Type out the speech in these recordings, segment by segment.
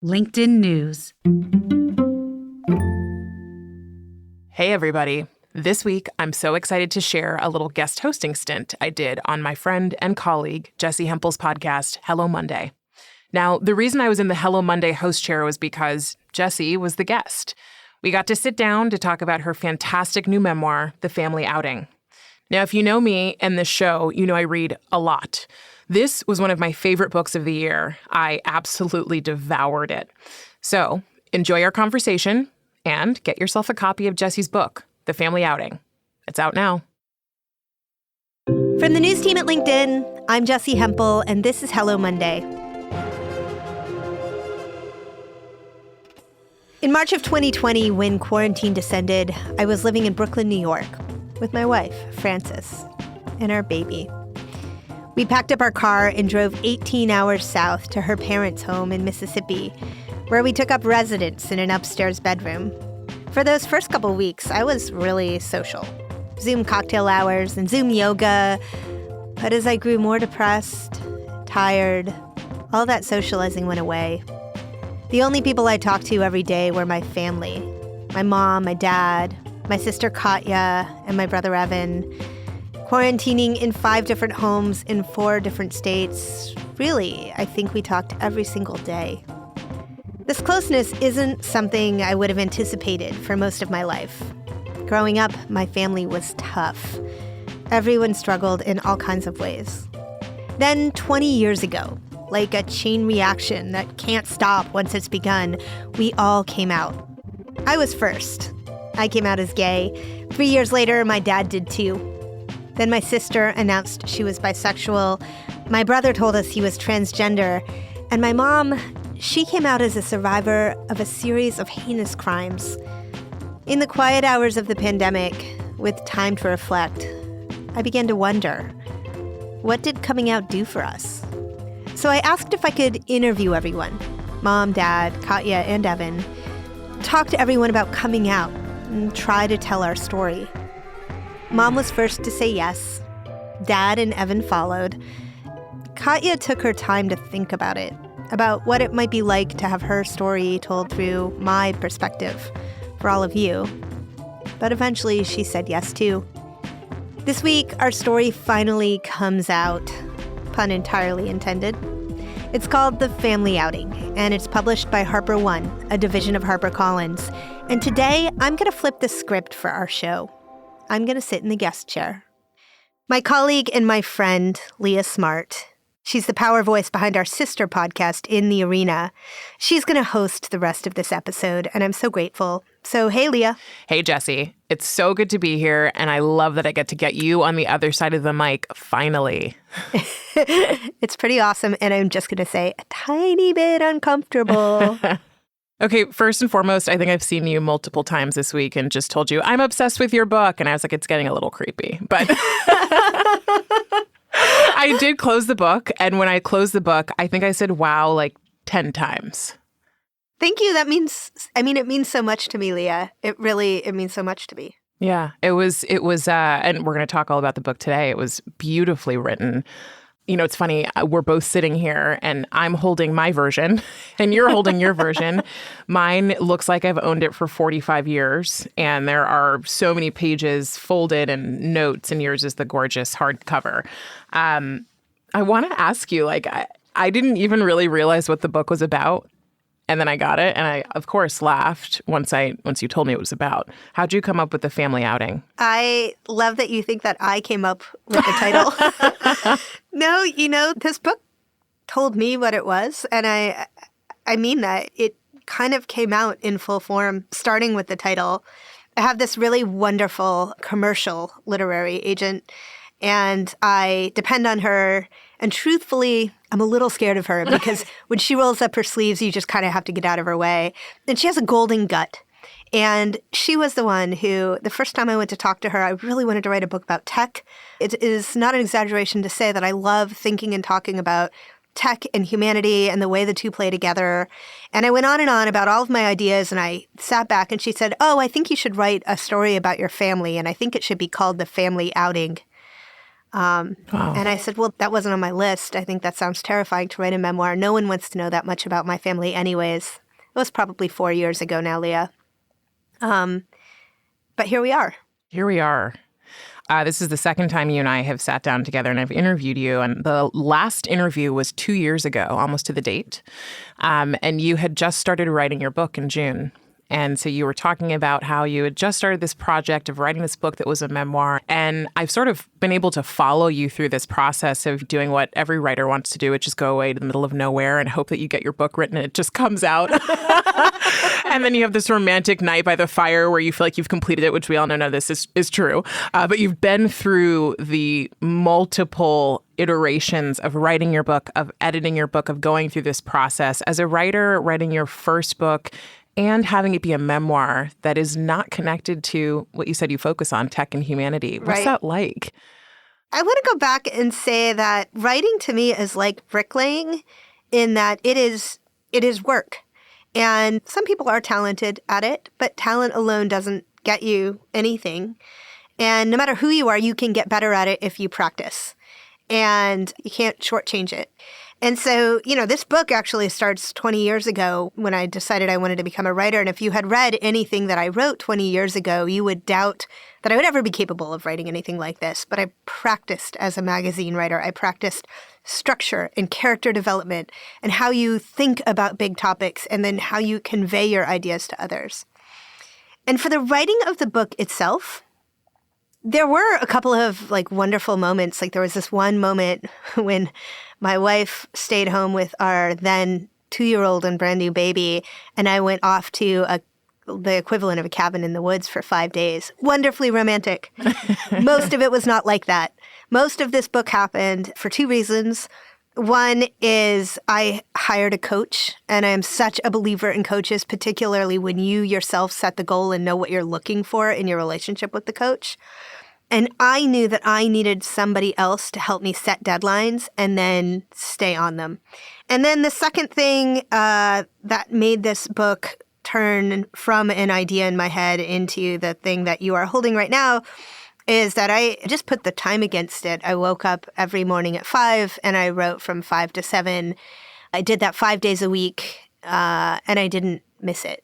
LinkedIn News. Hey, everybody. This week, I'm so excited to share a little guest hosting stint I did on my friend and colleague, Jessi Hempel's podcast, Hello Monday. Now, the reason I was in the Hello Monday host chair was because Jessi was the guest. We got to sit down to talk about her fantastic new memoir, The Family Outing. Now, if you know me and this show, you know I read a lot. This was one of my favorite books of the year. I absolutely devoured it. So enjoy our conversation and get yourself a copy of Jessi's book, The Family Outing. It's out now. From the news team at LinkedIn, I'm Jessi Hempel, and this is Hello Monday. In March of 2020, when quarantine descended, I was living in Brooklyn, New York, with my wife, Frances, and our baby. We packed up our car and drove 18 hours south to her parents' home in Mississippi, where we took up residence in an upstairs bedroom. For those first couple weeks, I was really social. Zoom cocktail hours and Zoom yoga. But as I grew more depressed, tired, all that socializing went away. The only people I talked to every day were my family. My mom, my dad, my sister Katya, and my brother Evan. Quarantining in 5 different homes in 4 different states. Really, I think we talked every single day. This closeness isn't something I would have anticipated for most of my life. Growing up, my family was tough. Everyone struggled in all kinds of ways. Then 20 years ago, like a chain reaction that can't stop once it's begun, we all came out. I was first. I came out as gay. 3 years later, my dad did too. Then my sister announced she was bisexual. My brother told us he was transgender. And my mom, she came out as a survivor of a series of heinous crimes. In the quiet hours of the pandemic, with time to reflect, I began to wonder, what did coming out do for us? So I asked if I could interview everyone, Mom, Dad, Katya, and Evan, talk to everyone about coming out and try to tell our story. Mom was first to say yes. Dad and Evan followed. Katya took her time to think about it, about what it might be like to have her story told through my perspective for all of you. But eventually she said yes too. This week, our story finally comes out, pun entirely intended. It's called The Family Outing, and it's published by Harper One, a division of HarperCollins. And today, I'm going to flip the script for our show. I'm going to sit in the guest chair. My colleague and my friend, Leah Smart, she's the power voice behind our sister podcast, In the Arena. She's going to host the rest of this episode, and I'm so grateful. So, hey, Leah. Hey, Jessi. It's so good to be here, and I love that I get to get you on the other side of the mic, finally. It's pretty awesome, and I'm just going to say a tiny bit uncomfortable. Okay, first and foremost, I think I've seen you multiple times this week and just told you, I'm obsessed with your book. And I was like, it's getting a little creepy. But I did close the book. And when I closed the book, I think I said, wow, like 10 times. Thank you. It means so much to me, Leah. It means so much to me. Yeah, it was, and we're going to talk all about the book today. It was beautifully written. You know, it's funny, we're both sitting here and I'm holding my version and you're holding your version. Mine looks like I've owned it for 45 years and there are so many pages folded and notes, and yours is the gorgeous hardcover. I want to ask you, like, I didn't even really realize what the book was about. And then I got it, and I, of course, laughed once you told me it was about. How'd you come up with The Family Outing? I love that you think that I came up with the title. No, this book told me what it was, and I mean that. It kind of came out in full form, starting with the title. I have this really wonderful commercial literary agent, and I depend on her. And truthfully, I'm a little scared of her because when she rolls up her sleeves, you just kind of have to get out of her way. And she has a golden gut. And she was the one who, the first time I went to talk to her, I really wanted to write a book about tech. It is not an exaggeration to say that I love thinking and talking about tech and humanity and the way the two play together. And I went on and on about all of my ideas, and I sat back and she said, I think you should write a story about your family, and I think it should be called The Family Outing. And I said, well, that wasn't on my list. I think that sounds terrifying to write a memoir. No one wants to know that much about my family anyways. It was probably 4 years ago now, Leah. But here we are. Here we are. This is the second time you and I have sat down together and I've interviewed you. And the last interview was 2 years ago, almost to the date. And you had just started writing your book in June. And so you were talking about how you had just started this project of writing this book that was a memoir. And I've sort of been able to follow you through this process of doing what every writer wants to do, which is go away to the middle of nowhere and hope that you get your book written and it just comes out. And then you have this romantic night by the fire where you feel like you've completed it, which we all know none of this is true. But you've been through the multiple iterations of writing your book, of editing your book, of going through this process. As a writer, writing your first book and having it be a memoir that is not connected to what you said you focus on, tech and humanity. What's that like? I want to go back and say that writing to me is like bricklaying in that it is work. And some people are talented at it, but talent alone doesn't get you anything. And no matter who you are, you can get better at it if you practice. And you can't shortchange it. And so, this book actually starts 20 years ago when I decided I wanted to become a writer. And if you had read anything that I wrote 20 years ago, you would doubt that I would ever be capable of writing anything like this. But I practiced as a magazine writer. I practiced structure and character development and how you think about big topics and then how you convey your ideas to others. And for the writing of the book itself, there were a couple of wonderful moments. There was this one moment when my wife stayed home with our then 2-year-old and brand new baby, and I went off to the equivalent of a cabin in the woods for 5 days. Wonderfully romantic. Most of it was not like that. Most of this book happened for 2 reasons. One is I hired a coach, and I am such a believer in coaches, particularly when you yourself set the goal and know what you're looking for in your relationship with the coach. And I knew that I needed somebody else to help me set deadlines and then stay on them. And then the second thing that made this book turn from an idea in my head into the thing that you are holding right now is that I just put the time against it. I woke up every morning at 5 and I wrote from 5 to 7. I did that 5 days a week and I didn't miss it.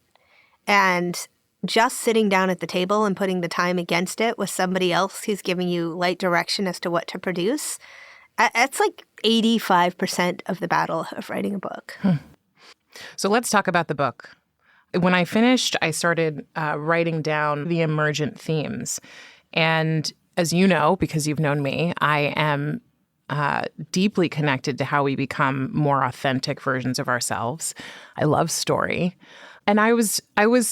And just sitting down at the table and putting the time against it with somebody else who's giving you light direction as to what to produce, that's 85% of the battle of writing a book. So let's talk about the book. When I finished, I started writing down the emergent themes. And as you know, because you've known me, I am deeply connected to how we become more authentic versions of ourselves. I love story. And I was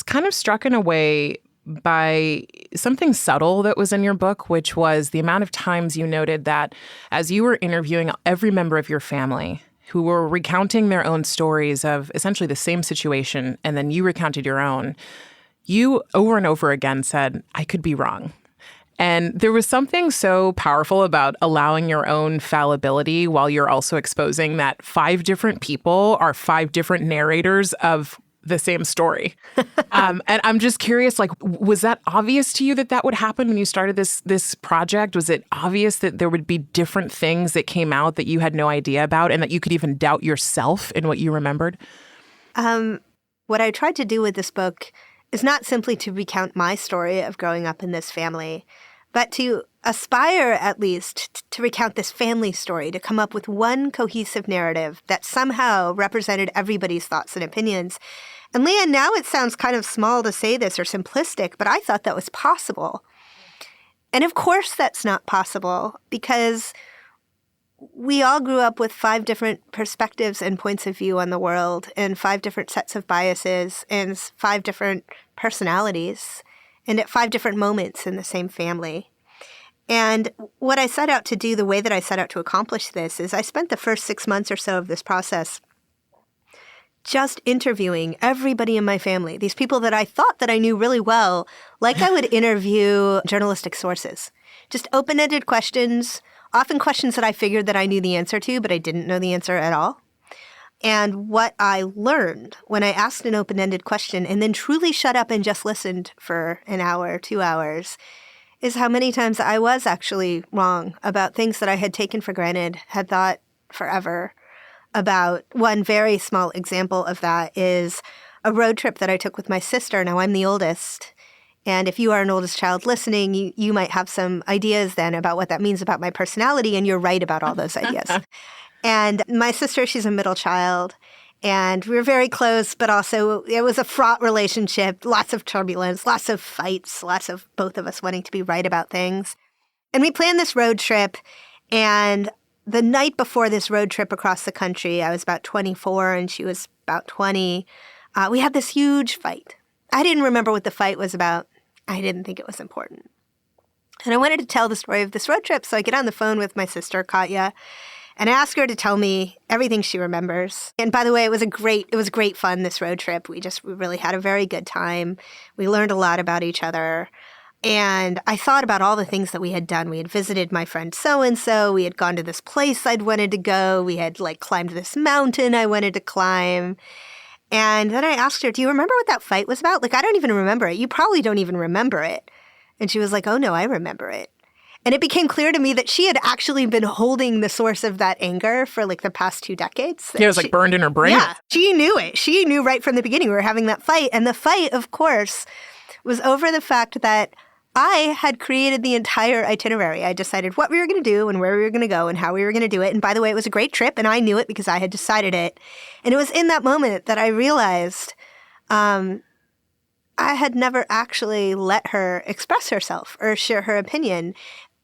kind of struck in a way by something subtle that was in your book, which was the amount of times you noted that as you were interviewing every member of your family who were recounting their own stories of essentially the same situation, and then you recounted your own, you over and over again said, I could be wrong. And there was something so powerful about allowing your own fallibility while you're also exposing that 5 different people are 5 different narrators of the same story. And I'm just curious, was that obvious to you that would happen when you started this project? Was it obvious that there would be different things that came out that you had no idea about and that you could even doubt yourself in what you remembered? What I tried to do with this book is not simply to recount my story of growing up in this family, but to aspire at least to recount this family story, to come up with one cohesive narrative that somehow represented everybody's thoughts and opinions. And Leah, now it sounds kind of small to say this or simplistic, but I thought that was possible. And of course that's not possible because we all grew up with 5 different perspectives and points of view on the world and 5 different sets of biases and 5 different personalities and at 5 different moments in the same family. And what I set out to do, the way that I set out to accomplish this, is I spent the first 6 months or so of this process just interviewing everybody in my family, these people that I thought that I knew really well, like I would interview journalistic sources. Just open-ended questions, often questions that I figured that I knew the answer to, but I didn't know the answer at all. And what I learned when I asked an open-ended question and then truly shut up and just listened for an hour, 2 hours, is how many times I was actually wrong about things that I had taken for granted, had thought forever about. One very small example of that is a road trip that I took with my sister. Now, I'm the oldest. And if you are an oldest child listening, you might have some ideas then about what that means about my personality, and you're right about all those ideas. And my sister, she's a middle child, and we were very close, but also it was a fraught relationship, lots of turbulence, lots of fights, lots of both of us wanting to be right about things. And we planned this road trip, and the night before this road trip across the country, I was about 24 and she was about 20, we had this huge fight. I didn't remember what the fight was about. I didn't think it was important. And I wanted to tell the story of this road trip, so I get on the phone with my sister, Katya, and I ask her to tell me everything she remembers. And by the way, it was great fun, this road trip. We really had a very good time. We learned a lot about each other. And I thought about all the things that we had done. We had visited my friend so-and-so. We had gone to this place I'd wanted to go. We had climbed this mountain I wanted to climb. And then I asked her, do you remember what that fight was about? I don't even remember it. You probably don't even remember it. And she was like, oh, no, I remember it. And it became clear to me that she had actually been holding the source of that anger for the past 2 decades. Yeah, it was burned in her brain. Yeah, she knew it. She knew right from the beginning we were having that fight. And the fight, of course, was over the fact that I had created the entire itinerary. I decided what we were going to do and where we were going to go and how we were going to do it. And by the way, it was a great trip, and I knew it because I had decided it. And it was in that moment that I realized I had never actually let her express herself or share her opinion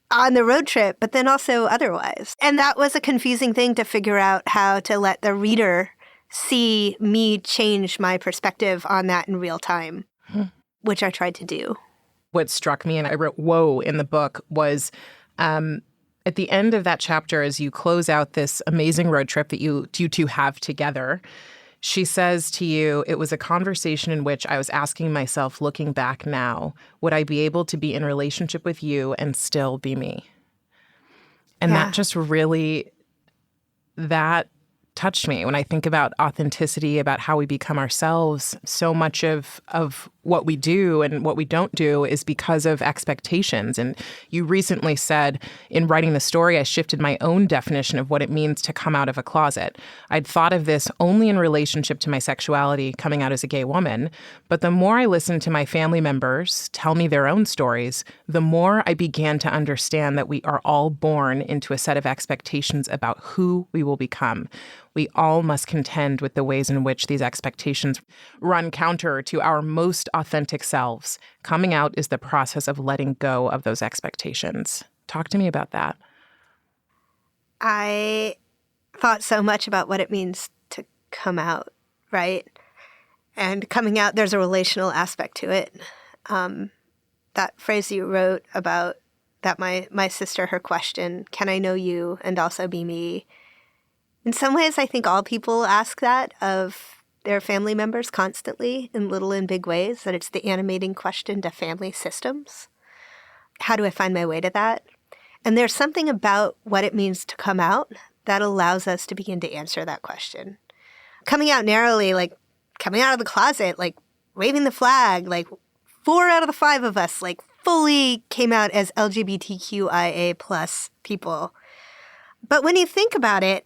on the road trip, but then also otherwise. And that was a confusing thing to figure out how to let the reader see me change my perspective on that in real time, which I tried to do. What struck me, and I wrote, whoa, in the book, was at the end of that chapter, as you close out this amazing road trip that you two have together, she says to you, it was a conversation in which I was asking myself, looking back now, would I be able to be in relationship with you and still be me? And that just really, that touched me when I think about authenticity, about how we become ourselves. So much of what we do and what we don't do is because of expectations. And you recently said, in writing the story, I shifted my own definition of what it means to come out of a closet. I'd thought of this only in relationship to my sexuality, coming out as a gay woman. But the more I listened to my family members tell me their own stories, the more I began to understand that we are all born into a set of expectations about who we will become. We all must contend with the ways in which these expectations run counter to our most authentic selves. Coming out is the process of letting go of those expectations. Talk to me about that. I thought so much about what it means to come out, right? And coming out, there's a relational aspect to it. That phrase you wrote about that my sister, her question, can I know you and also be me? In some ways, I think all people ask that of their family members constantly in little and big ways, that it's the animating question to family systems. How do I find my way to that? And there's something about what it means to come out that allows us to begin to answer that question. Coming out narrowly, coming out of the closet, waving the flag, 4 out of the 5 of us, fully came out as LGBTQIA plus people. But when you think about it,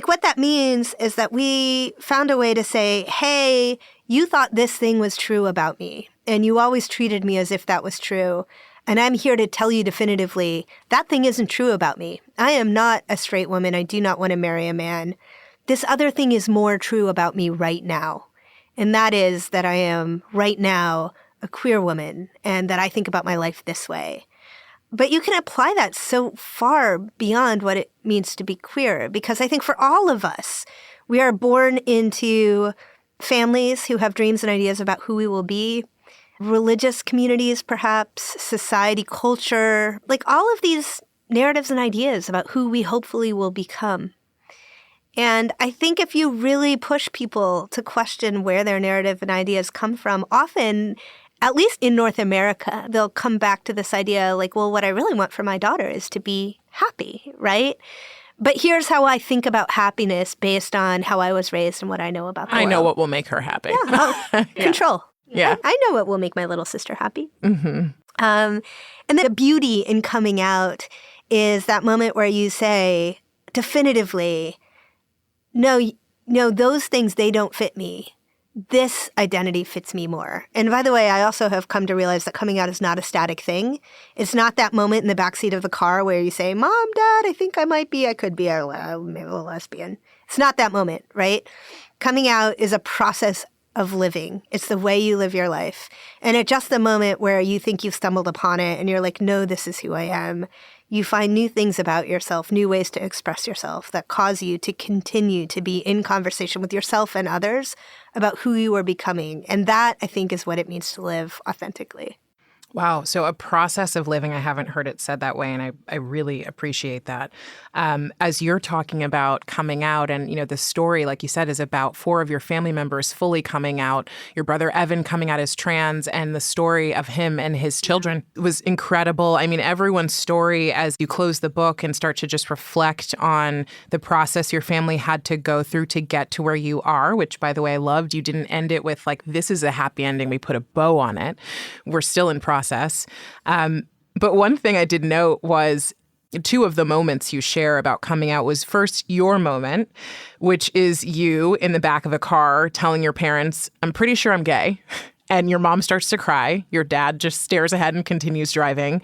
what that means is that we found a way to say, hey, you thought this thing was true about me, and you always treated me as if that was true. And I'm here to tell you definitively, that thing isn't true about me. I am not a straight woman. I do not want to marry a man. This other thing is more true about me right now. And that is that I am right now a queer woman, and that I think about my life this way. But you can apply that so far beyond what it means to be queer, because I think for all of us, we are born into families who have dreams and ideas about who we will be, religious communities perhaps, society, culture, all of these narratives and ideas about who we hopefully will become. And I think if you really push people to question where their narrative and ideas come from, often, at least in North America, they'll come back to this idea well, what I really want for my daughter is to be happy, right? But here's how I think about happiness based on how I was raised and what I know about the world. I know what will make her happy. Yeah, Yeah. Control. Yeah. I know what will make my little sister happy. Mm-hmm. And then the beauty in coming out is that moment where you say definitively, no, those things, they don't fit me. This identity fits me more. And by the way, I also have come to realize that coming out is not a static thing. It's not that moment in the backseat of the car where you say, Mom, Dad, I think I could be maybe a lesbian. It's not that moment, right? Coming out is a process of living. It's the way you live your life. And at just the moment where you think you've stumbled upon it and you're like, no, this is who I am, you find new things about yourself, new ways to express yourself that cause you to continue to be in conversation with yourself and others about who you are becoming. And that, I think, is what it means to live authentically. Wow. So a process of living. I haven't heard it said that way, and I really appreciate that. As you're talking about coming out, and, the story, like you said, is about 4 of your family members fully coming out, your brother Evan coming out as trans, and the story of him and his children was incredible. I mean, everyone's story, as you close the book and start to just reflect on the process your family had to go through to get to where you are, which, by the way, I loved. You didn't end it with like, this is a happy ending, we put a bow on it. We're still in process. But one thing I did note was 2 of the moments you share about coming out was first your moment, which is you in the back of a car telling your parents, I'm pretty sure I'm gay. And your mom starts to cry. Your dad just stares ahead and continues driving.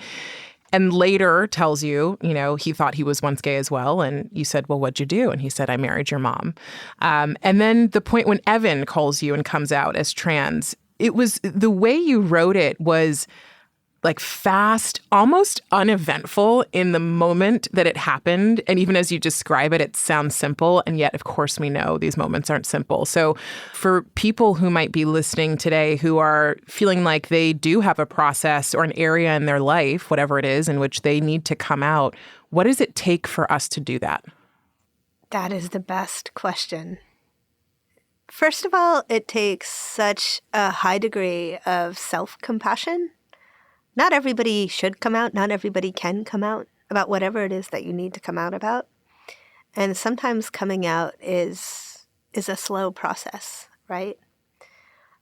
And later tells you, he thought he was once gay as well. And you said, well, what'd you do? And he said, I married your mom. And then the point when Evan calls you and comes out as trans, it was the way you wrote it was like fast, almost uneventful in the moment that it happened. And even as you describe it, it sounds simple. And yet, of course, we know these moments aren't simple. So for people who might be listening today who are feeling like they do have a process or an area in their life, whatever it is, in which they need to come out, what does it take for us to do that? That is the best question. First of all, it takes such a high degree of self-compassion. Not everybody should come out. Not everybody can come out about whatever it is that you need to come out about. And sometimes coming out is a slow process, right?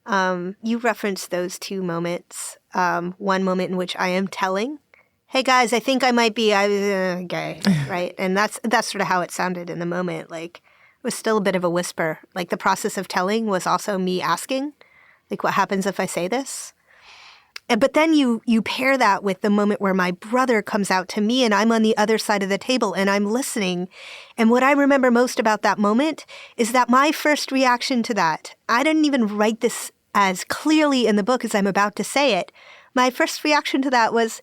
You referenced those 2 moments. One moment in which I am telling, hey guys, I think I might be gay, right? And that's sort of how it sounded in the moment. Like, it was still a bit of a whisper. Like, the process of telling was also me asking, like, what happens if I say this? But then you pair that with the moment where my brother comes out to me and I'm on the other side of the table and I'm listening. And what I remember most about that moment is that my first reaction to that, I didn't even write this as clearly in the book as I'm about to say it. My first reaction to that was,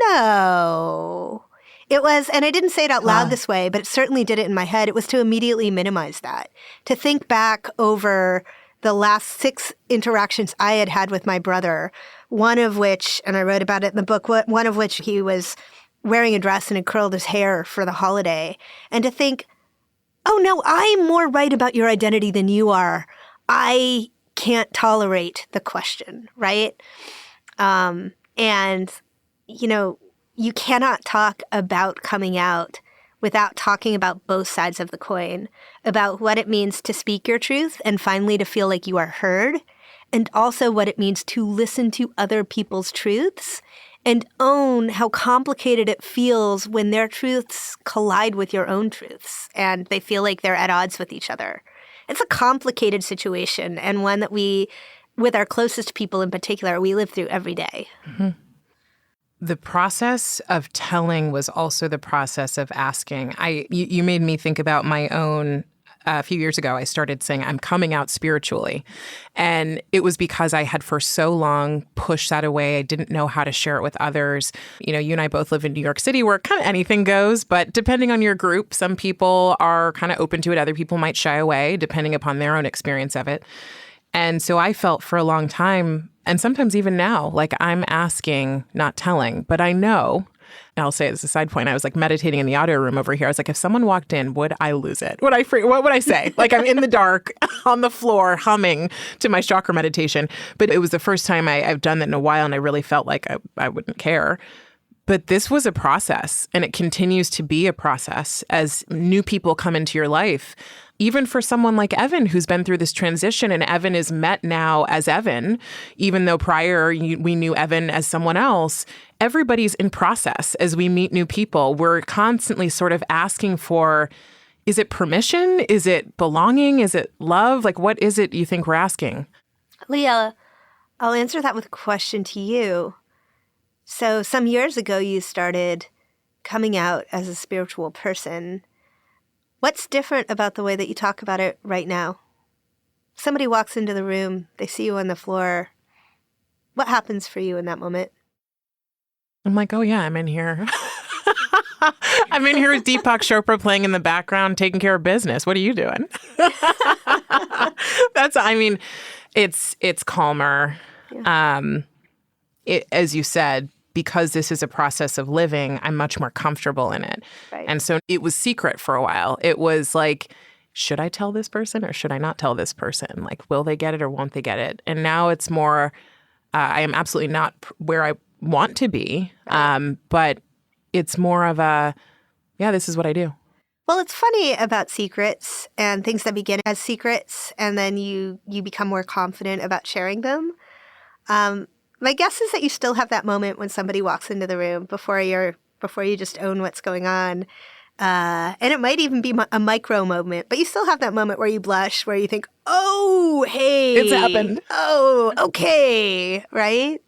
no. It was, and I didn't say it out loud this way, but it certainly did it in my head. It was to immediately minimize that, to think back over the last 6 interactions I had had with my brother, one of which, and I wrote about it in the book, one of which he was wearing a dress and had curled his hair for the holiday. And to think, oh no, I'm more right about your identity than you are. I can't tolerate the question, right? And, you cannot talk about coming out without talking about both sides of the coin, about what it means to speak your truth and finally to feel like you are heard, and also what it means to listen to other people's truths and own how complicated it feels when their truths collide with your own truths and they feel like they're at odds with each other. It's a complicated situation, and one that we, with our closest people in particular, we live through every day. Mm-hmm. The process of telling was also the process of asking. You made me think about my own. A few years ago, I started saying, I'm coming out spiritually. And it was because I had for so long pushed that away. I didn't know how to share it with others. You and I both live in New York City where kind of anything goes. But depending on your group, some people are kind of open to it. Other people might shy away depending upon their own experience of it. And so I felt for a long time, and sometimes even now, like I'm asking, not telling, but I know. And I'll say it as a side point, I was like meditating in the audio room over here. I was like, if someone walked in, would I lose it? What would I say? Like I'm in the dark on the floor humming to my chakra meditation. But it was the first time I've done that in a while, and I really felt like I wouldn't care. But this was a process, and it continues to be a process as new people come into your life. even for someone like Evan, who's been through this transition, and Evan is met now as Evan, even though prior we knew Evan as someone else, everybody's in process as we meet new people. We're constantly sort of asking for, is it permission? Is it belonging? Is it love? Like, what is it you think we're asking? Leah, I'll answer that with a question to you. So some years ago, you started coming out as a spiritual person. What's different about the way that you talk about it right now? Somebody walks into the room, they see you on the floor. What happens for you in that moment? I'm like, oh yeah, I'm in here. I'm in here with Deepak Chopra playing in the background, taking care of business. What are you doing? It's calmer. Yeah. As you said, because this is a process of living, I'm much more comfortable in it. Right. And so it was secret for a while. It was like, should I tell this person or should I not tell this person? Like, will they get it or won't they get it? And now it's more, I am absolutely not where I want to be, right. But it's more of a, yeah, this is what I do. Well, it's funny about secrets and things that begin as secrets, and then you become more confident about sharing them. My guess is that you still have that moment when somebody walks into the room before you just own what's going on. And it might even be a micro moment, but you still have that moment where you blush, where you think, oh, hey. It's happened. Oh, okay, right?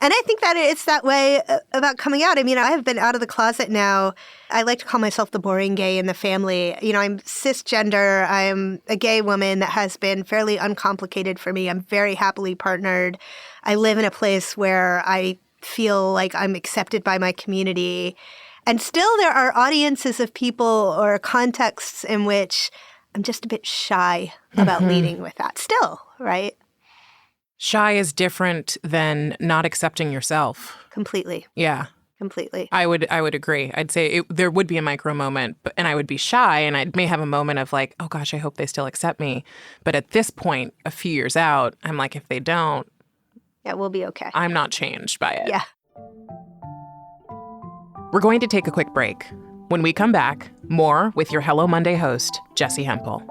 And I think that it's that way about coming out. I mean, I have been out of the closet now. I like to call myself the boring gay in the family. You know, I'm cisgender. I'm a gay woman that has been fairly uncomplicated for me. I'm very happily partnered. I live in a place where I feel like I'm accepted by my community. And still there are audiences of people or contexts in which I'm just a bit shy about leading with that still, right? Shy is different than not accepting yourself. Completely. Yeah. Completely. I would agree. I'd say there would be a micro moment, and I would be shy, and I may have a moment of like, oh gosh, I hope they still accept me. But at this point, a few years out, I'm like, if they don't, yeah, we'll be okay. I'm not changed by it. Yeah. We're going to take a quick break. When we come back, more with your Hello Monday host, Jessi Hempel.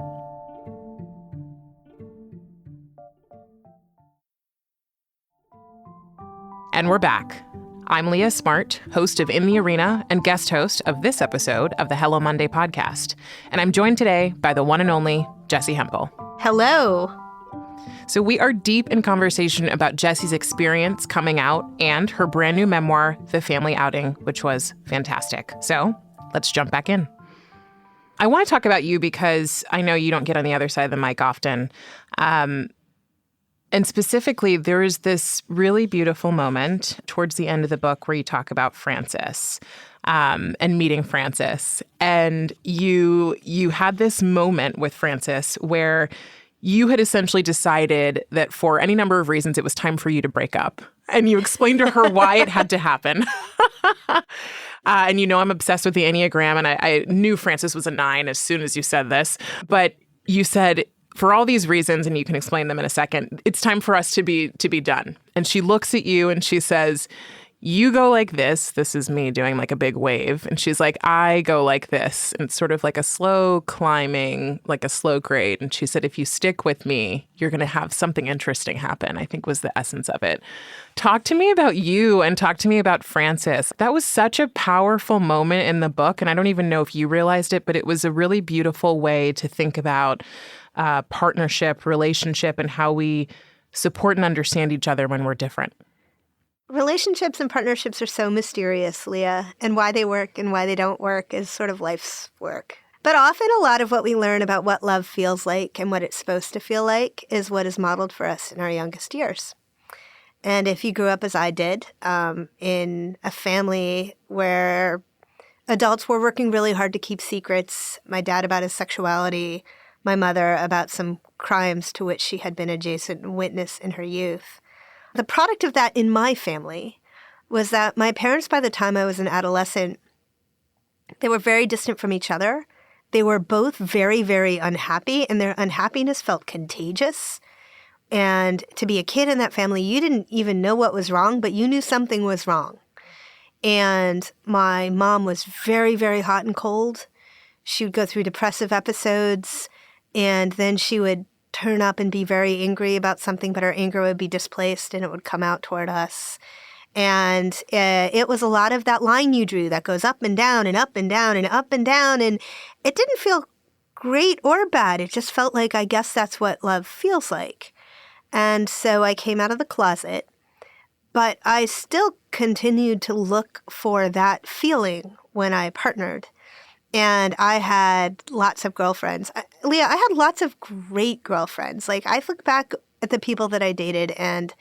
And we're back. I'm Leah Smart, host of In the Arena and guest host of this episode of the Hello Monday podcast. And I'm joined today by the one and only Jessi Hempel. Hello. So we are deep in conversation about Jessi's experience coming out and her brand new memoir, The Family Outing, which was fantastic. So let's jump back in. I want to talk about you because I know you don't get on the other side of the mic often. And specifically, there is this really beautiful moment towards the end of the book where you talk about Frances and meeting Frances. And you had this moment with Frances where you had essentially decided that for any number of reasons, it was time for you to break up. And you explained to her why it had to happen. And you know I'm obsessed with the Enneagram, and I knew Frances was a 9 as soon as you said this. But you said, for all these reasons, and you can explain them in a second, it's time for us to be done. And she looks at you and she says, you go like this. This is me doing like a big wave. And she's like, I go like this. And it's sort of like a slow climbing, like a slow grade. And she said, if you stick with me, you're going to have something interesting happen, I think was the essence of it. Talk to me about you and talk to me about Frances. That was such a powerful moment in the book. And I don't even know if you realized it, but it was a really beautiful way to think about partnership, relationship, and how we support and understand each other when we're different. Relationships and partnerships are so mysterious, Leah, and why they work and why they don't work is sort of life's work. But often a lot of what we learn about what love feels like and what it's supposed to feel like is what is modeled for us in our youngest years. And if you grew up as I did, in a family where adults were working really hard to keep secrets, my dad about his sexuality, my mother about some crimes to which she had been adjacent witness in her youth. The product of that in my family was that my parents, by the time I was an adolescent, they were very distant from each other. They were both very, very unhappy, and their unhappiness felt contagious. And to be a kid in that family, you didn't even know what was wrong, but you knew something was wrong. And my mom was very, very hot and cold. She would go through depressive episodes. And then she would turn up and be very angry about something, but her anger would be displaced and it would come out toward us. And it was a lot of that line you drew that goes up and down and up and down and up and down. And it didn't feel great or bad. It just felt like, I guess that's what love feels like. And so I came out of the closet, but I still continued to look for that feeling when I partnered. And I had lots of girlfriends. Leah, I had lots of great girlfriends. Like, I look back at the people that I dated, and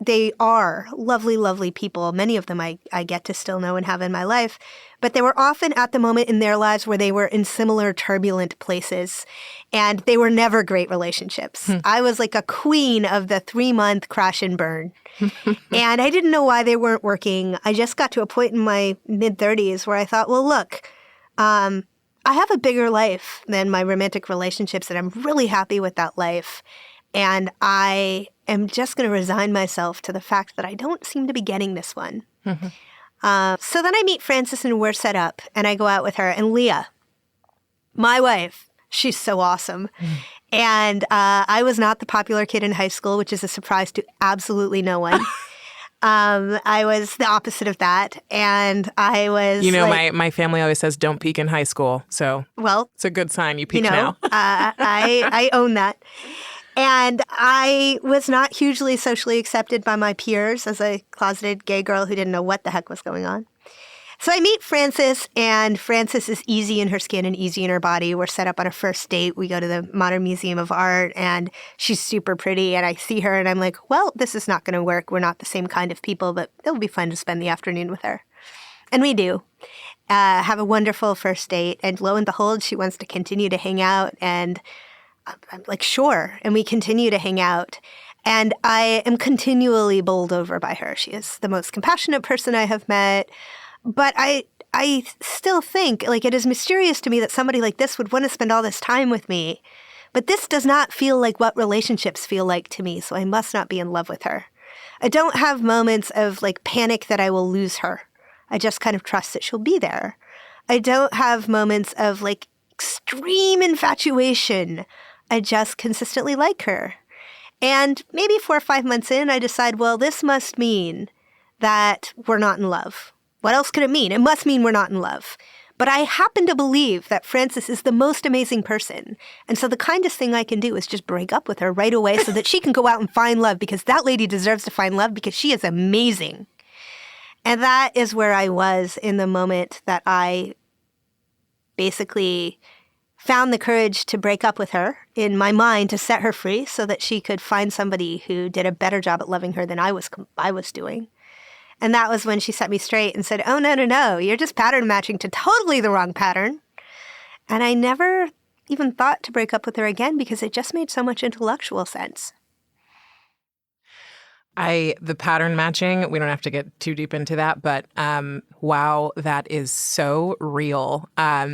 they are lovely, lovely people. Many of them I get to still know and have in my life. But they were often at the moment in their lives where they were in similar turbulent places. And they were never great relationships. I was like a queen of the 3-month crash and burn. And I didn't know why they weren't working. I just got to a point in my mid-30s where I thought, well, look, I have a bigger life than my romantic relationships, and I'm really happy with that life. And I am just going to resign myself to the fact that I don't seem to be getting this one. So then I meet Frances and we're set up, and I go out with her. And Leah, my wife, she's so awesome. And I was not the popular kid in high school, which is a surprise to absolutely no one. I was the opposite of that. And I was my family always says don't peak in high school. So well, it's a good sign you peaked now. I own that. And I was not hugely socially accepted by my peers as a closeted gay girl who didn't know what the heck was going on. So I meet Frances, and Frances is easy in her skin and easy in her body. We're set up on a first date. We go to the Modern Museum of Art, and she's super pretty. And I see her, and I'm like, well, this is not going to work. We're not the same kind of people, but it'll be fun to spend the afternoon with her. And we do. Have a wonderful first date. And lo and behold, she wants to continue to hang out. And I'm like, sure. And we continue to hang out. And I am continually bowled over by her. She is the most compassionate person I have met. But I still think, like, it is mysterious to me that somebody like this would want to spend all this time with me. But this does not feel like what relationships feel like to me, so I must not be in love with her. I don't have moments of, like, panic that I will lose her. I just kind of trust that she'll be there. I don't have moments of, like, extreme infatuation. I just consistently like her. And maybe 4 or 5 months in, I decide, well, this must mean that we're not in love. What else could it mean? It must mean we're not in love. But I happen to believe that Frances is the most amazing person. And so the kindest thing I can do is just break up with her right away so that she can go out and find love, because that lady deserves to find love because she is amazing. And that is where I was in the moment that I basically found the courage to break up with her in my mind to set her free so that she could find somebody who did a better job at loving her than I was doing. And that was when she set me straight and said, oh, no, you're just pattern matching to totally the wrong pattern. And I never even thought to break up with her again because it just made so much intellectual sense. The pattern matching, we don't have to get too deep into that, but wow, that is so real.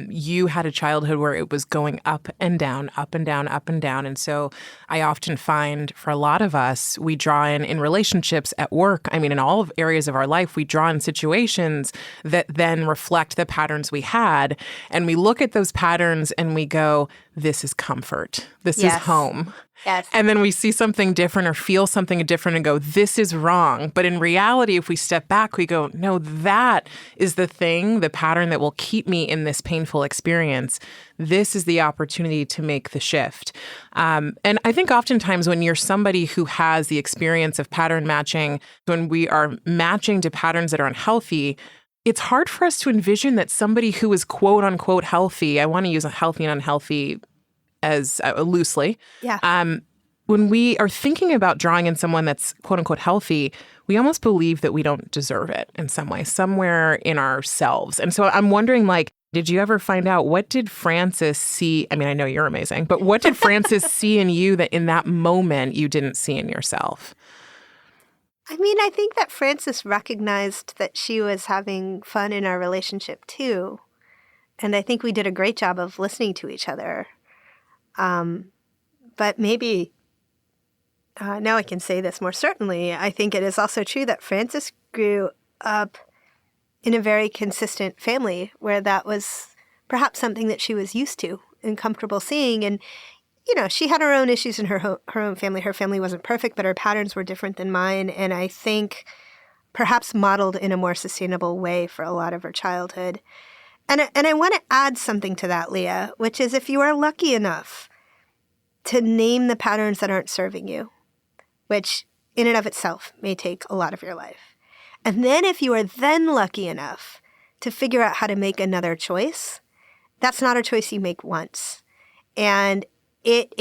You had a childhood where it was going up and down, up and down, up and down. And so I often find for a lot of us, we draw in relationships, at work, I mean, in all of areas of our life, we draw in situations that then reflect the patterns we had. And we look at those patterns and we go, this is comfort. This is home. Yes. And then we see something different or feel something different and go, this is wrong. But in reality, if we step back, we go, no, that is the thing, the pattern that will keep me in this painful experience. This is the opportunity to make the shift. And I think oftentimes when you're somebody who has the experience of pattern matching, when we are matching to patterns that are unhealthy, it's hard for us to envision that somebody who is quote unquote healthy, I want to use a healthy and unhealthy as loosely. Yeah. When we are thinking about drawing in someone that's quote unquote healthy, we almost believe that we don't deserve it in some way, somewhere in ourselves. And so I'm wondering, like, did you ever find out, what did Frances see? I mean, I know you're amazing, but what did Frances see in you that in that moment you didn't see in yourself? I mean, I think that Frances recognized that she was having fun in our relationship too. And I think we did a great job of listening to each other. But maybe, now I can say this more certainly, I think it is also true that Frances grew up in a very consistent family where that was perhaps something that she was used to and comfortable seeing. And she had her own issues in her own family. Her family wasn't perfect, but her patterns were different than mine. And I think perhaps modeled in a more sustainable way for a lot of her childhood. And I want to add something to that, Leah, which is if you are lucky enough to name the patterns that aren't serving you, which in and of itself may take a lot of your life. And then if you are then lucky enough to figure out how to make another choice, that's not a choice you make once. And it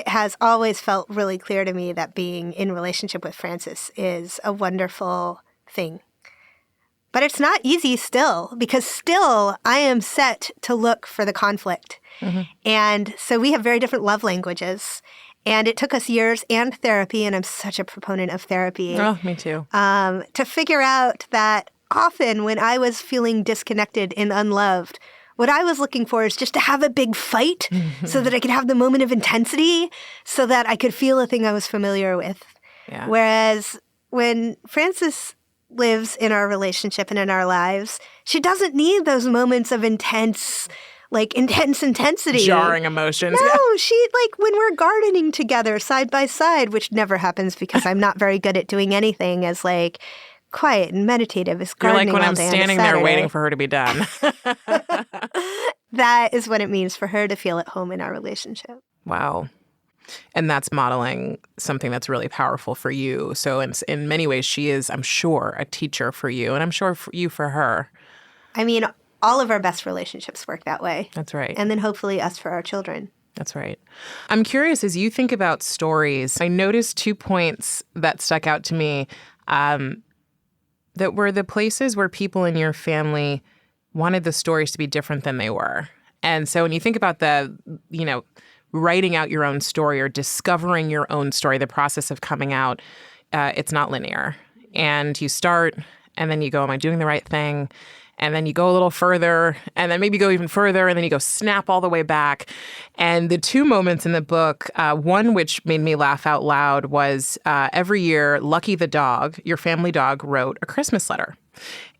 has always felt really clear to me that being in relationship with Francis is a wonderful thing. But it's not easy still, because still I am set to look for the conflict. Mm-hmm. And so we have very different love languages. And it took us years and therapy, and I'm such a proponent of therapy. Oh, me too. To figure out that often when I was feeling disconnected and unloved, what I was looking for is just to have a big fight so that I could have the moment of intensity so that I could feel a thing I was familiar with. Yeah. Whereas when Francis lives in our relationship and in our lives, she doesn't need those moments of intense intensity. Jarring emotions. No, she, when we're gardening together side by side, which never happens because I'm not very good at doing anything as quiet and meditative as gardening. You're like when I'm standing there waiting for her to be done. That is what it means for her to feel at home in our relationship. Wow. And that's modeling something that's really powerful for you. So in many ways, she is, I'm sure, a teacher for you, and I'm sure you for her. I mean, all of our best relationships work that way. That's right. And then hopefully us for our children. That's right. I'm curious, as you think about stories, I noticed 2 points that stuck out to me that were the places where people in your family wanted the stories to be different than they were. And so when you think about writing out your own story or discovering your own story, the process of coming out, it's not linear. And you start, and then you go, am I doing the right thing? And then you go a little further, and then maybe go even further, and then you go snap all the way back. And the 2 moments in the book, one which made me laugh out loud was every year, Lucky the dog, your family dog, wrote a Christmas letter.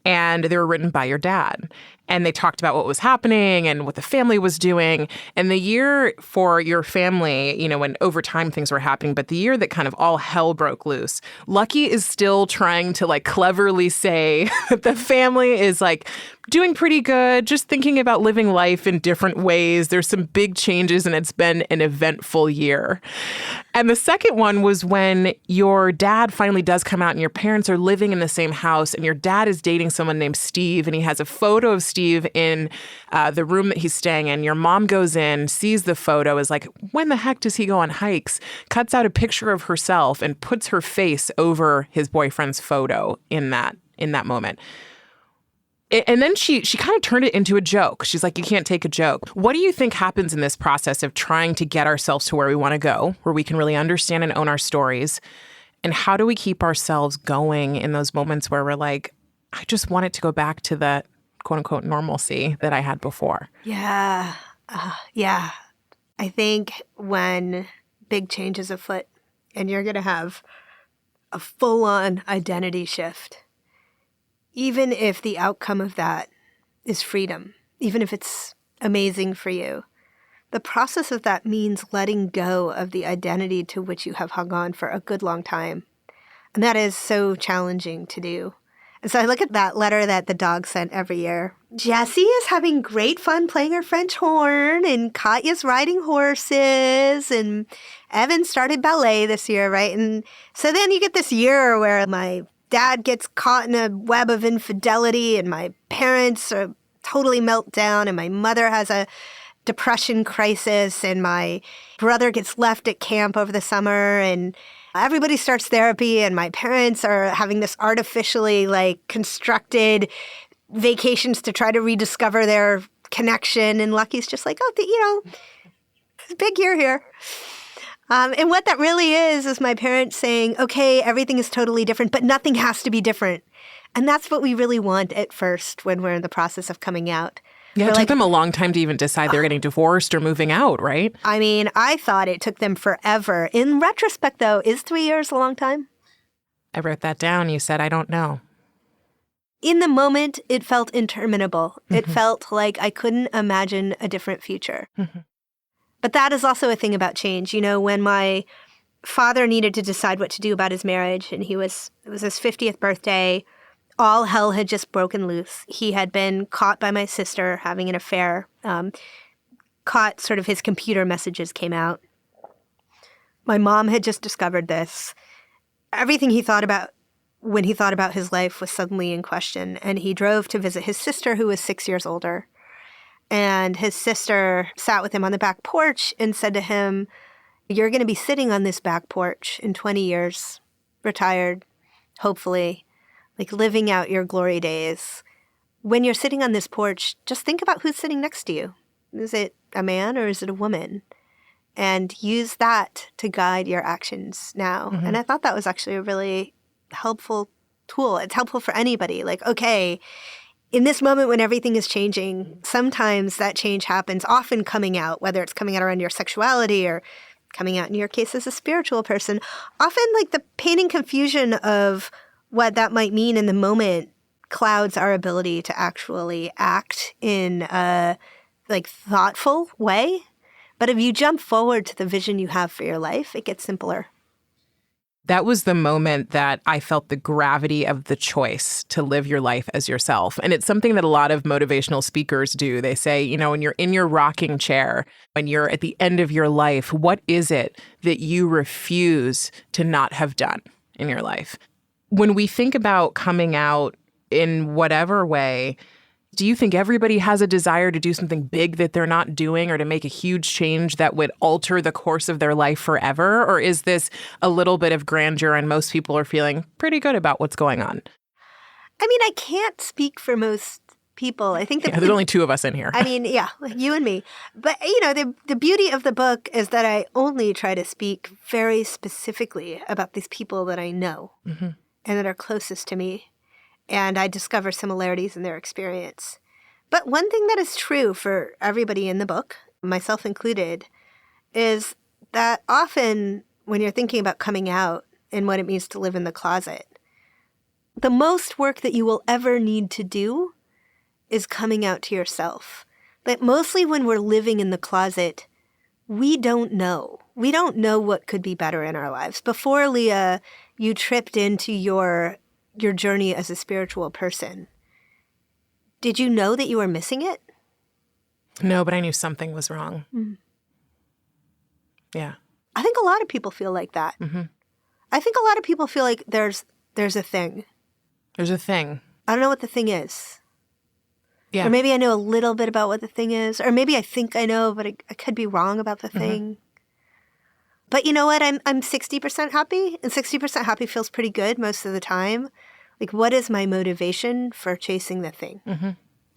And they were written by your dad. And they talked about what was happening and what the family was doing. And the year for your family, when over time things were happening, but the year that kind of all hell broke loose, Lucky is still trying to cleverly say that the family is doing pretty good, just thinking about living life in different ways. There's some big changes and it's been an eventful year. And the second one was when your dad finally does come out and your parents are living in the same house and your dad is dating someone named Steve, and he has a photo of Steve in the room that he's staying in. Your mom goes in, sees the photo, is like, when the heck does he go on hikes? Cuts out a picture of herself and puts her face over his boyfriend's photo in that moment. And then she kind of turned it into a joke. She's like, you can't take a joke. What do you think happens in this process of trying to get ourselves to where we want to go, where we can really understand and own our stories? And how do we keep ourselves going in those moments where we're like, I just want it to go back to the quote unquote normalcy that I had before? Yeah. I think when big change is afoot and you're going to have a full-on identity shift, even if the outcome of that is freedom, even if it's amazing for you, the process of that means letting go of the identity to which you have hung on for a good long time. And that is so challenging to do. And so I look at that letter that the dog sent every year. Jessi is having great fun playing her French horn, and Katya's riding horses, and Evan started ballet this year, right? And so then you get this year where my dad gets caught in a web of infidelity, and my parents are totally melt down, and my mother has a depression crisis, and my brother gets left at camp over the summer, and everybody starts therapy, and my parents are having this artificially constructed vacations to try to rediscover their connection. And Lucky's just like, it's a big year here. And what that really is my parents saying, okay, everything is totally different, but nothing has to be different. And that's what we really want at first when we're in the process of coming out. Yeah, it took them a long time to even decide they're getting divorced or moving out, right? I mean, I thought it took them forever. In retrospect, though, is 3 years a long time? I wrote that down. You said, I don't know. In the moment, it felt interminable. Mm-hmm. It felt like I couldn't imagine a different future. Mm-hmm. But that is also a thing about change. When my father needed to decide what to do about his marriage, and it was his 50th birthday, all hell had just broken loose. He had been caught by my sister having an affair, caught sort of his computer messages came out. My mom had just discovered this. Everything he thought about when he thought about his life was suddenly in question, and he drove to visit his sister, who was 6 years older. And his sister sat with him on the back porch and said to him, "You're going to be sitting on this back porch in 20 years, retired, hopefully, like living out your glory days. When you're sitting on this porch, just think about who's sitting next to you. Is it a man or is it a woman? And use that to guide your actions now." Mm-hmm. And I thought that was actually a really helpful tool. It's helpful for anybody. Like, okay, in this moment when everything is changing, sometimes that change happens, often coming out, whether it's coming out around your sexuality or coming out in your case as a spiritual person. Often like the pain and confusion of what that might mean in the moment clouds our ability to actually act in a like thoughtful way. But if you jump forward to the vision you have for your life, it gets simpler. That was the moment that I felt the gravity of the choice to live your life as yourself. And it's something that a lot of motivational speakers do. They say, when you're in your rocking chair, when you're at the end of your life, what is it that you refuse to not have done in your life? When we think about coming out in whatever way, do you think everybody has a desire to do something big that they're not doing or to make a huge change that would alter the course of their life forever? Or is this a little bit of grandeur and most people are feeling pretty good about what's going on? I mean, I can't speak for most people. I think there's only two of us in here. I mean, yeah, you and me. But, the beauty of the book is that I only try to speak very specifically about these people that I know mm-hmm. and that are closest to me. And I discover similarities in their experience. But one thing that is true for everybody in the book, myself included, is that often when you're thinking about coming out and what it means to live in the closet, the most work that you will ever need to do is coming out to yourself. But mostly when we're living in the closet, we don't know. We don't know what could be better in our lives. Before, Leah, you tripped into your journey as a spiritual person. Did you know that you were missing it? No, but I knew something was wrong. Mm-hmm. Yeah. I think a lot of people feel like that. Mm-hmm. I think a lot of people feel like there's a thing. There's a thing. I don't know what the thing is. Yeah. Or maybe I know a little bit about what the thing is. Or maybe I think I know, but I could be wrong about the thing. Mm-hmm. But you know what? I'm 60% happy, and 60% happy feels pretty good most of the time. Like, what is my motivation for chasing the thing? Mm-hmm.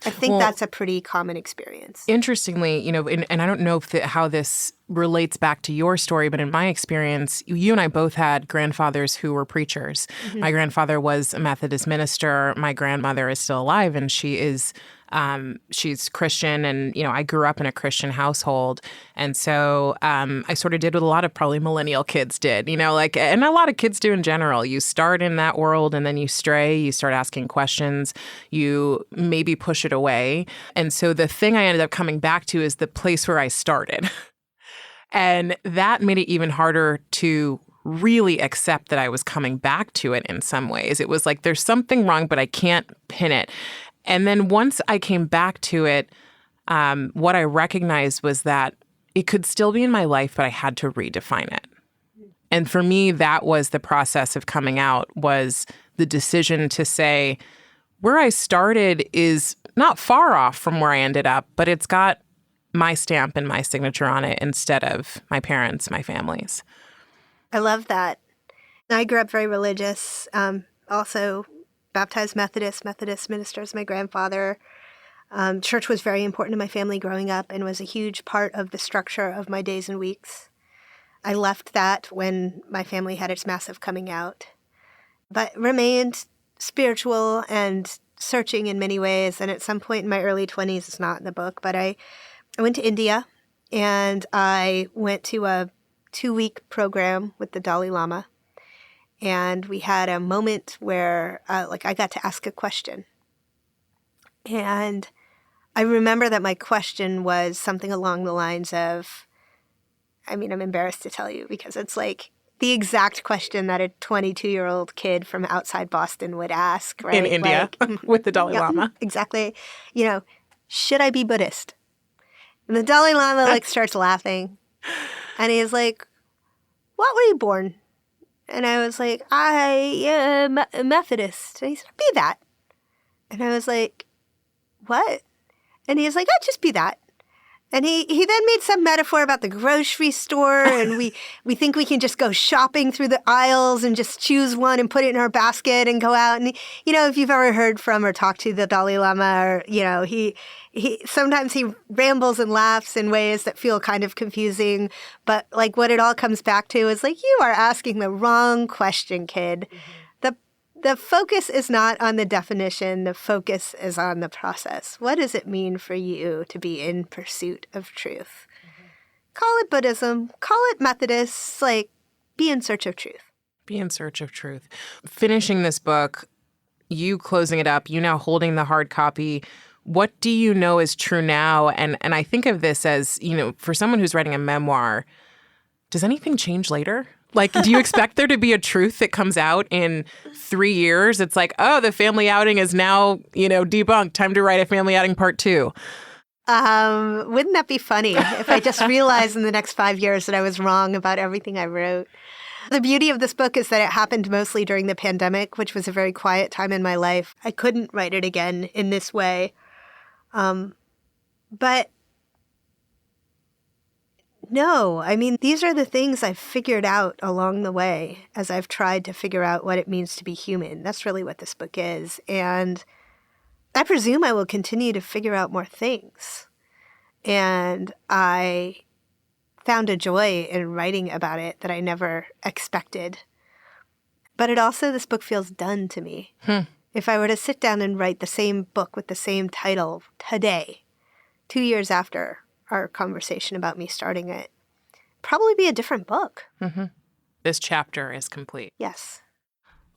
I think that's a pretty common experience. Interestingly, and I don't know how this relates back to your story, but in my experience, you and I both had grandfathers who were preachers. Mm-hmm. My grandfather was a Methodist minister. My grandmother is still alive, and she's Christian, and I grew up in a Christian household, and so I sort of did what a lot of probably millennial kids did, and a lot of kids do in general. You start in that world, and then you stray. You start asking questions. You maybe push it away, and so the thing I ended up coming back to is the place where I started, and that made it even harder to really accept that I was coming back to it in some ways. It was like there's something wrong, but I can't pin it. And then once I came back to it, what I recognized was that it could still be in my life, but I had to redefine it. And for me, that was the process of coming out, was the decision to say, where I started is not far off from where I ended up, but it's got my stamp and my signature on it instead of my parents, my family's. I love that. I grew up very religious, also baptized Methodist ministers, my grandfather. Church was very important to my family growing up and was a huge part of the structure of my days and weeks. I left that when my family had its massive coming out, but remained spiritual and searching in many ways. And at some point in my early 20s, it's not in the book, but I went to India and I went to a 2-week program with the Dalai Lama. And we had a moment where, I got to ask a question. And I remember that my question was something along the lines of, I mean, I'm embarrassed to tell you because it's like the exact question that a 22-year-old kid from outside Boston would ask, right? In India with the Dalai yeah, Lama. Exactly. Should I be Buddhist? And the Dalai Lama starts laughing. And he's like, what were you born? And I was like, I am a Methodist. And he said, be that. And I was like, what? And he was like, just be that. And he then made some metaphor about the grocery store, and we think we can just go shopping through the aisles and just choose one and put it in our basket and go out. And, if you've ever heard from or talked to the Dalai Lama, or, he sometimes he rambles and laughs in ways that feel kind of confusing. But, what it all comes back to is, you are asking the wrong question, kid. Mm-hmm. The focus is not on the definition. The focus is on the process. What does it mean for you to be in pursuit of truth? Mm-hmm. Call it Buddhism. Call it Methodist. Be in search of truth. Be in search of truth. Finishing this book, you closing it up, you now holding the hard copy. What do you know is true now? And I think of this as, for someone who's writing a memoir, does anything change later? Do you expect there to be a truth that comes out in 3 years? It's like, oh, the family outing is now, debunked. Time to write a family outing part 2. Wouldn't that be funny if I just realized in the next 5 years that I was wrong about everything I wrote? The beauty of this book is that it happened mostly during the pandemic, which was a very quiet time in my life. I couldn't write it again in this way. But no, I mean, these are the things I've figured out along the way as I've tried to figure out what it means to be human. That's really what this book is. And I presume I will continue to figure out more things. And I found a joy in writing about it that I never expected. But this book feels done to me. If I were to sit down and write the same book with the same title today, 2 years after our conversation about me starting it, probably be a different book. Mm-hmm. This chapter is complete. Yes.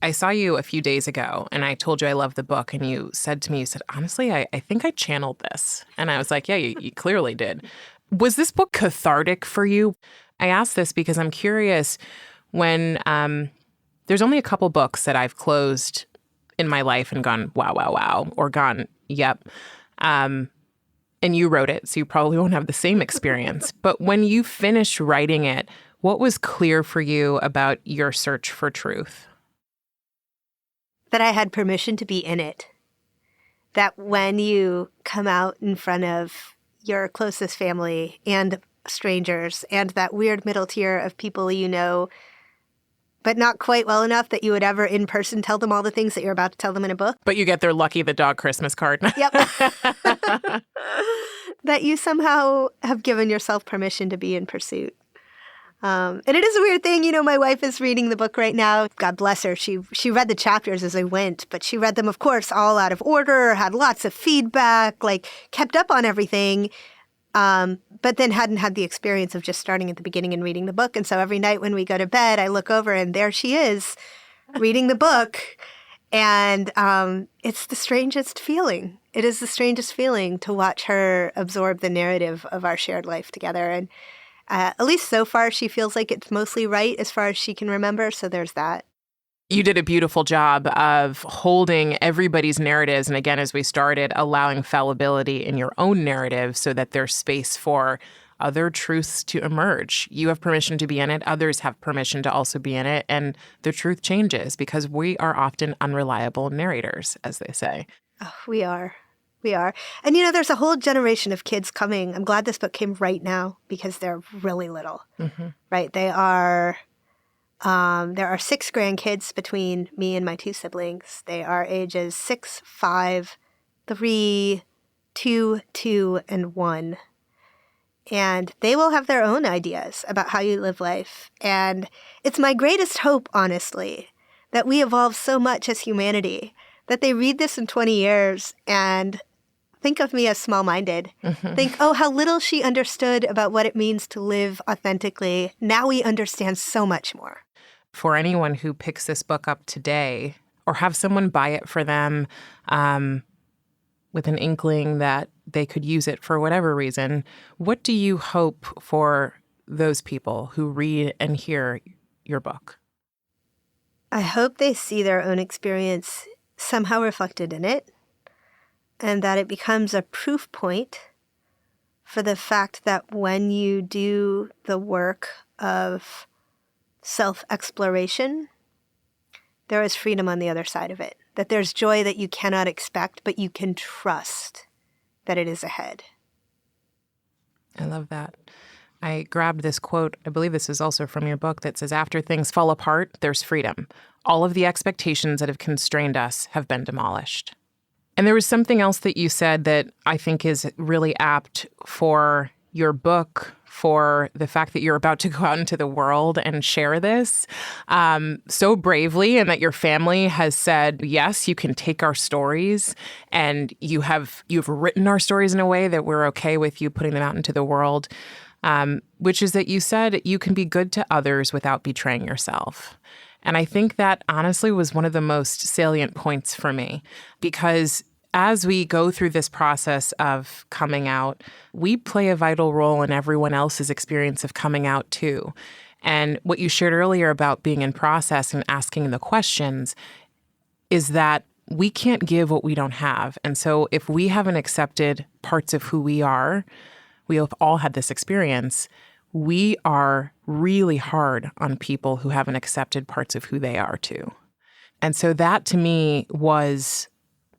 I saw you a few days ago, and I told you I love the book, and you said, honestly, I think I channeled this. And I was like, yeah, you clearly did. Was this book cathartic for you? I ask this because I'm curious when there's only a couple books that I've closed in my life and gone, wow, wow, wow, or gone, yep. And you wrote it, so you probably won't have the same experience. But when you finished writing it, what was clear for you about your search for truth? That I had permission to be in it. That when you come out in front of your closest family and strangers and that weird middle tier of people but not quite well enough that you would ever in person tell them all the things that you're about to tell them in a book. But you get their Lucky the Dog Christmas card. Yep. That you somehow have given yourself permission to be in pursuit. And it is a weird thing. My wife is reading the book right now. God bless her. She read the chapters as I went, but she read them, of course, all out of order, had lots of feedback, kept up on everything. But then hadn't had the experience of just starting at the beginning and reading the book. And so every night when we go to bed, I look over and there she is reading the book. And it's the strangest feeling. It is the strangest feeling to watch her absorb the narrative of our shared life together. And at least so far, she feels like it's mostly right as far as she can remember. So there's that. You did a beautiful job of holding everybody's narratives. And again, as we started, allowing fallibility in your own narrative so that there's space for other truths to emerge. You have permission to be in it. Others have permission to also be in it. And the truth changes because we are often unreliable narrators, as they say. Oh, we are. We are. And, there's a whole generation of kids coming. I'm glad this book came right now because they're really little, right? They are... there are 6 grandkids between me and my 2 siblings. They are ages 6, 5, 3, 2, 2, and 1. And they will have their own ideas about how you live life. And it's my greatest hope, honestly, that we evolve so much as humanity that they read this in 20 years and think of me as small-minded. Think, oh, how little she understood about what it means to live authentically. Now we understand so much more. For anyone who picks this book up today or have someone buy it for them with an inkling that they could use it for whatever reason, what do you hope for those people who read and hear your book? I hope they see their own experience somehow reflected in it, and that it becomes a proof point for the fact that when you do the work of self-exploration, there is freedom on the other side of it. That there's joy that you cannot expect, but you can trust that it is ahead. I love that. I grabbed this quote, I believe this is also from your book, that says, "After things fall apart, there's freedom. All of the expectations that have constrained us have been demolished." And there was something else that you said that I think is really apt for your book, for the fact that you're about to go out into the world and share this so bravely, and that your family has said, yes, you can take our stories, and you've written our stories in a way that we're okay with you putting them out into the world, which is that you said you can be good to others without betraying yourself. And I think that honestly was one of the most salient points for me, because as we go through this process of coming out, we play a vital role in everyone else's experience of coming out too. And what you shared earlier about being in process and asking the questions is that we can't give what we don't have. And so if we haven't accepted parts of who we are, we have all had this experience, we are really hard on people who haven't accepted parts of who they are too. And so that to me was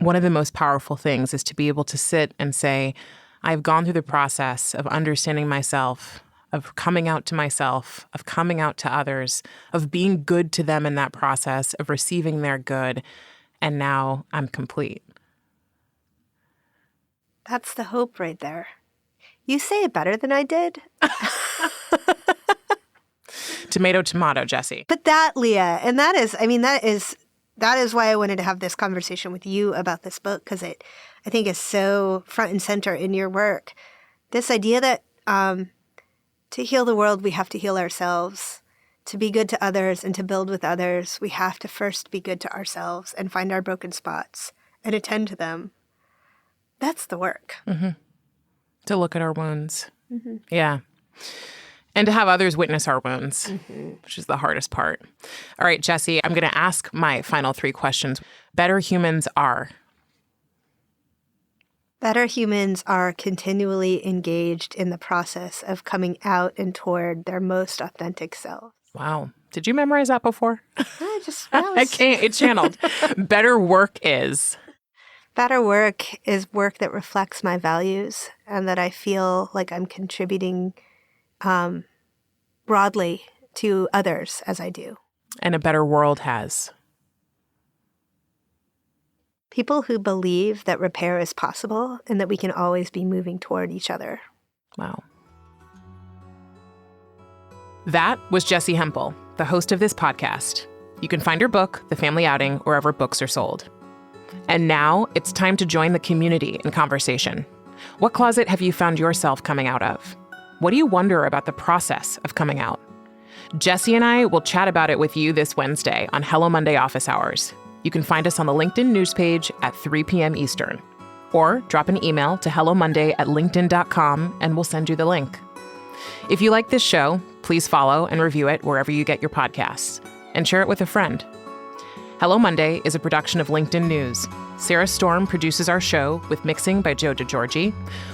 one of the most powerful things, is to be able to sit and say, I've gone through the process of understanding myself, of coming out to myself, of coming out to others, of being good to them in that process, of receiving their good, and now I'm complete. That's the hope right there. You say it better than I did. Tomato, tomato, Jessi. But that, Leah, and that is why I wanted to have this conversation with you about this book, because I think is so front and center in your work. This idea that to heal the world, we have to heal ourselves. To be good to others and to build with others, we have to first be good to ourselves and find our broken spots and attend to them. That's the work. Mm-hmm. To look at our wounds. Mm-hmm. Yeah. And to have others witness our wounds, mm-hmm. which is the hardest part. All right, Jessi, I'm going to ask my final 3 questions. Better humans are? Better humans are continually engaged in the process of coming out and toward their most authentic selves. Wow. Did you memorize that before? I can't. It's channeled. Better work is? Better work is work that reflects my values and that I feel like I'm contributing broadly to others as I do. And a better world has? People who believe that repair is possible and that we can always be moving toward each other. Wow. That was Jessi Hempel, the host of this podcast. You can find her book, The Family Outing, wherever books are sold. And now it's time to join the community in conversation. What closet have you found yourself coming out of? What do you wonder about the process of coming out? Jessi and I will chat about it with you this Wednesday on Hello Monday Office Hours. You can find us on the LinkedIn news page at 3 p.m. Eastern. Or drop an email to hellomonday@linkedin.com and we'll send you the link. If you like this show, please follow and review it wherever you get your podcasts. And share it with a friend. Hello Monday is a production of LinkedIn News. Sarah Storm produces our show with mixing by Joe DeGiorgi.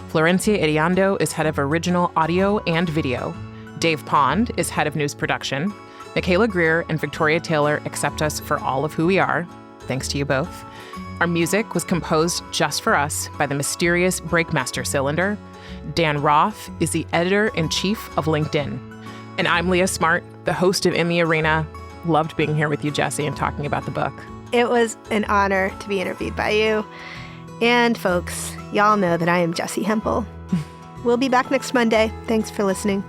Florencia Iriando is head of original audio and video. Dave Pond is head of news production. Michaela Greer and Victoria Taylor accept us for all of who we are. Thanks to you both. Our music was composed just for us by the mysterious Breakmaster Cylinder. Dan Roth is the editor-in-chief of LinkedIn. And I'm Leah Smart, the host of In the Arena. Loved being here with you, Jessi, and talking about the book. It was an honor to be interviewed by you. And folks, y'all know that I am Jessi Hempel. We'll be back next Monday. Thanks for listening.